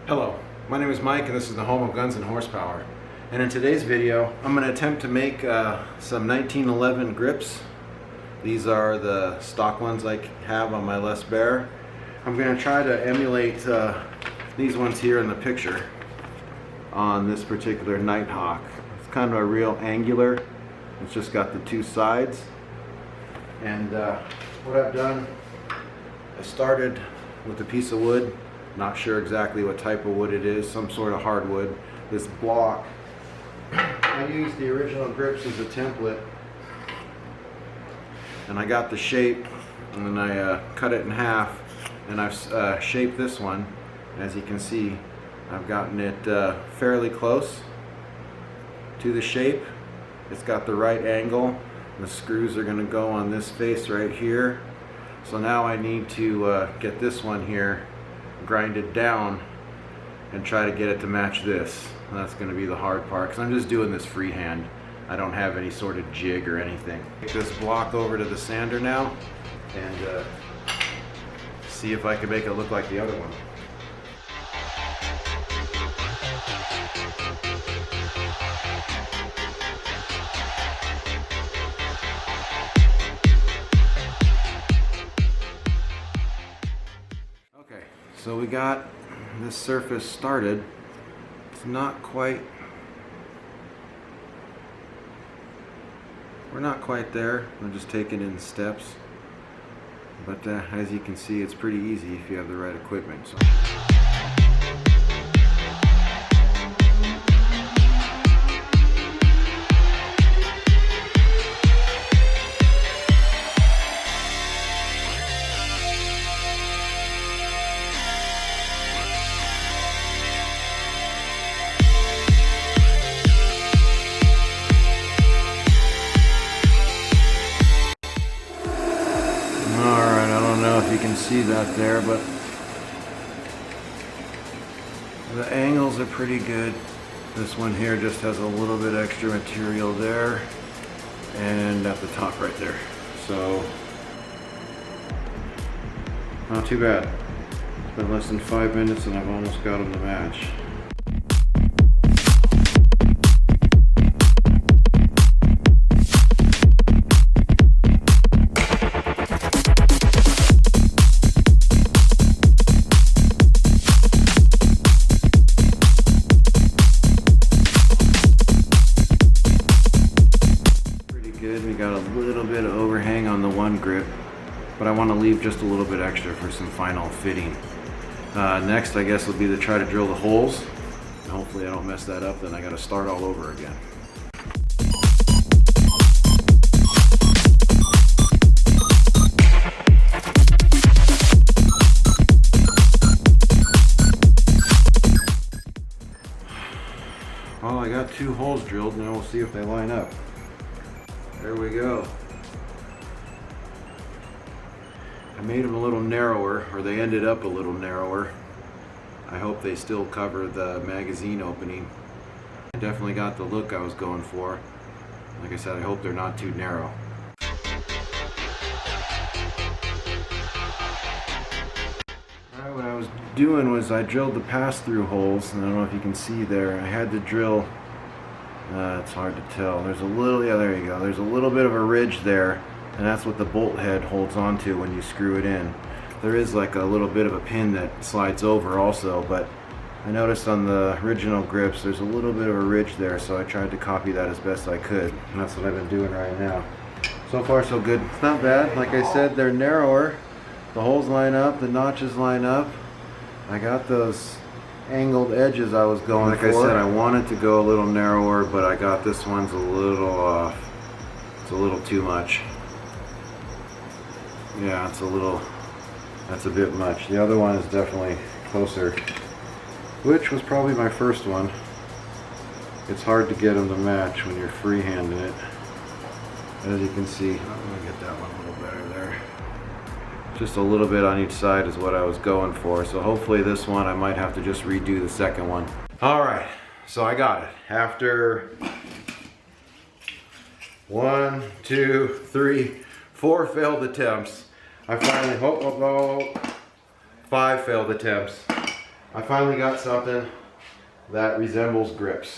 Hello, my name is Mike and this is the home of Guns and Horsepower. And in today's video, I'm going to attempt to make some 1911 grips. These are the stock ones I have on my Les Baer. I'm going to try to emulate these ones here in the picture on this particular Nighthawk. It's kind of a real angular. It's just got the two sides. And what I've done, I started with a piece of wood. Not sure exactly what type of wood it is, some sort of hardwood. This block, I used the original grips as a template, and I got the shape, and then I cut it in half, and I've shaped this one. As you can see, I've gotten it fairly close to the shape. It's got the right angle. The screws are going to go on this face right here. So now I need to get this one here, grind it down, and try to get it to match this. And that's going to be the hard part because I'm just doing this freehand. I don't have any sort of jig or anything. Take this block over to the sander now and see if I can make it look like the other one. So we got this surface started. It's not quite, we're not quite there. I'm just taking it in steps. But as you can see, it's pretty easy if you have the right equipment. So. You can see that there, but the angles are pretty good. This one here just has a little bit extra material there and at the top right there, so not too bad. It's been less than 5 minutes and I've almost got them to match. We got a little bit of overhang on the one grip, but I want to leave just a little bit extra for some final fitting. Next, I guess, will be to try to drill the holes, and hopefully I don't mess that up. Then I got to start all over again. Well, I got 2 holes drilled. Now we'll see if they line up. There we go. I made them a little narrower, or they ended up a little narrower. I hope they still cover the magazine opening. I definitely got the look I was going for. Like I said, I hope they're not too narrow. Alright, what I was doing was I drilled the pass-through holes, and I don't know if you can see there. I had to drill. It's hard to tell. There's a little, yeah, there you go. There's a little bit of a ridge there, and that's what the bolt head holds onto when you screw it in. There is like a little bit of a pin that slides over also, but I noticed on the original grips there's a little bit of a ridge there, so I tried to copy that as best I could, and that's what I've been doing right now. So far so good. It's not bad. Like I said, they're narrower. The holes line up, the notches line up. I got those angled edges I was going for. Like I said, I wanted to go a little narrower, but I got this one's a little off. It's a little too much. Yeah, it's a little, that's a bit much. The other one is definitely closer, which was probably my first one. It's hard to get them to match when you're freehanding it. As you can see, I'm going to get that one a little better there. Just a little bit on each side is what I was going for. So hopefully this one I might have to just redo the second one. Alright, so I got it. After 1, 2, 3, 4 failed attempts, I finally, 5 failed attempts. I finally got something that resembles grips.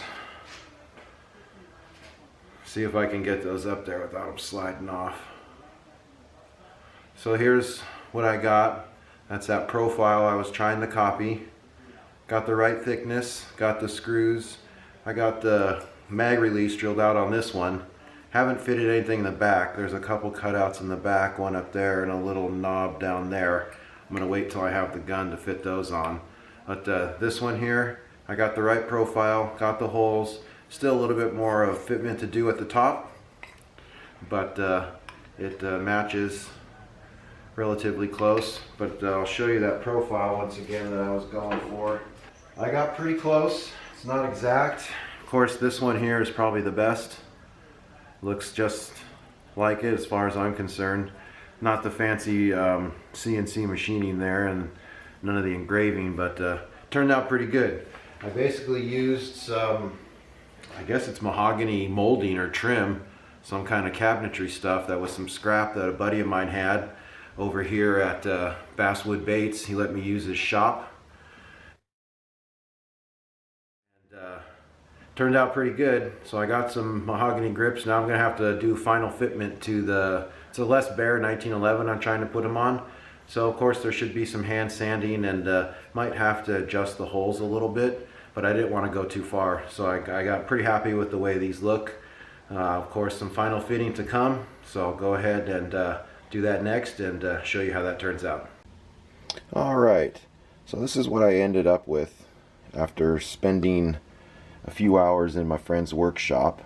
See if I can get those up there without them sliding off. So here's what I got. That's that profile I was trying to copy. Got the right thickness, got the screws. I got the mag release drilled out on this one. Haven't fitted anything in the back. There's a couple cutouts in the back, one up there and a little knob down there. I'm gonna wait till I have the gun to fit those on. But this one here, I got the right profile, got the holes. Still a little bit more of fitment to do at the top, but it matches relatively close. But I'll show you that profile once again that I was going for. I got pretty close. It's not exact. Of course, this one here is probably the best. Looks just like it as far as I'm concerned. Not the fancy CNC machining there and none of the engraving, but turned out pretty good. I basically used some, I guess it's mahogany molding or trim, some kind of cabinetry stuff that was some scrap that a buddy of mine had over here at Basswood Baits. He let me use his shop. And turned out pretty good. So I got some mahogany grips. Now I'm gonna have to do final fitment to it's a Les Baer 1911 I'm trying to put them on. So of course there should be some hand sanding and might have to adjust the holes a little bit, but I didn't want to go too far. So I got pretty happy with the way these look. Of course some final fitting to come, so I'll go ahead and do that next and show you how that turns out. Alright, so this is what I ended up with after spending a few hours in my friend's workshop.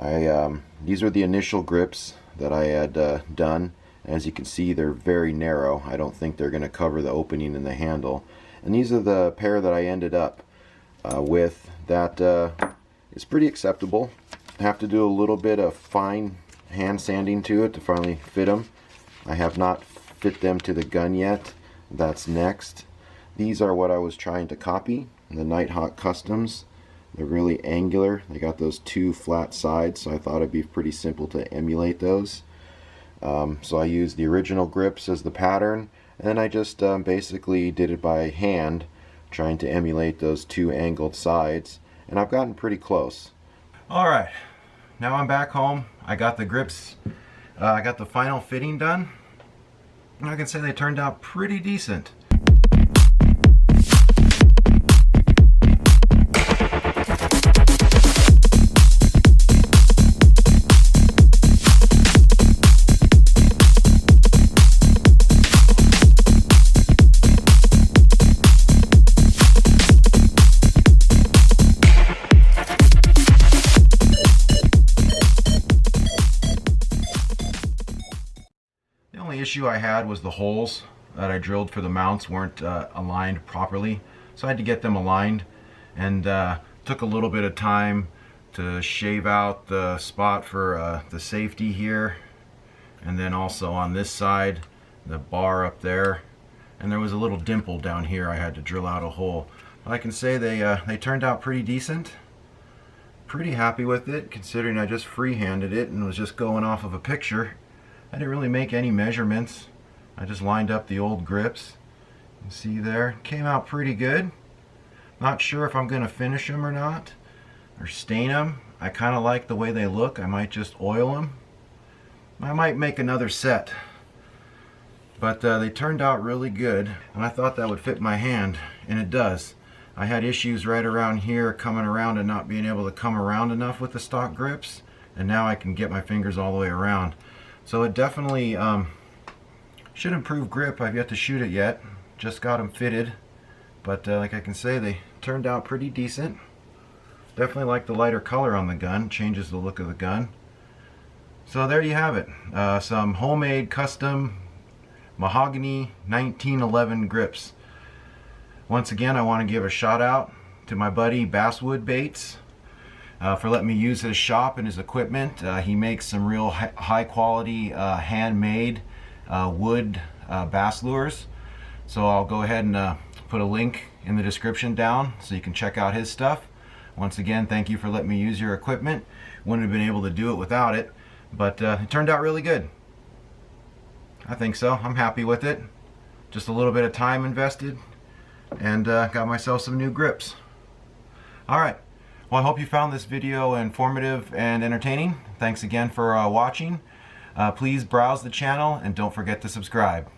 These are the initial grips that I had done. As you can see, they're very narrow. I don't think they're going to cover the opening in the handle. And these are the pair that I ended up with. That is pretty acceptable. I have to do a little bit of fine hand sanding to it to finally fit them. I have not fit them to the gun yet. That's next. These are what I was trying to copy, the Nighthawk Customs. They're really angular. They got those two flat sides, so I thought it'd be pretty simple to emulate those. So I used the original grips as the pattern, and then I just basically did it by hand, trying to emulate those two angled sides, and I've gotten pretty close. Alright, now I'm back home. I got the grips, I got the final fitting done, and I can say they turned out pretty decent. Issue I had was the holes that I drilled for the mounts weren't aligned properly, so I had to get them aligned, and took a little bit of time to shave out the spot for the safety here, and then also on this side the bar up there, and there was a little dimple down here I had to drill out a hole. But I can say they turned out pretty decent. Pretty happy with it, considering I just freehanded it and was just going off of a picture. I didn't really make any measurements. I just lined up the old grips. You can see there, came out pretty good. Not sure if I'm going to finish them or not, or stain them. I kind of like the way they look. I might just oil them. I might make another set. But they turned out really good, and I thought that would fit my hand, and it does. I had issues right around here coming around and not being able to come around enough with the stock grips, and now I can get my fingers all the way around. So it definitely should improve grip. I've yet to shoot it yet. Just got them fitted. But like I can say, they turned out pretty decent. Definitely like the lighter color on the gun. Changes the look of the gun. So there you have it. Some homemade custom mahogany 1911 grips. Once again, I want to give a shout out to my buddy Basswood Baits. For letting me use his shop and his equipment. He makes some real high quality handmade wood bass lures. So I'll go ahead and put a link in the description down so you can check out his stuff. Once again, thank you for letting me use your equipment. Wouldn't have been able to do it without it, but it turned out really good. I think so. I'm happy with it. Just a little bit of time invested. and got myself some new grips. Alright, well, I hope you found this video informative and entertaining. Thanks again for watching. Please browse the channel and don't forget to subscribe.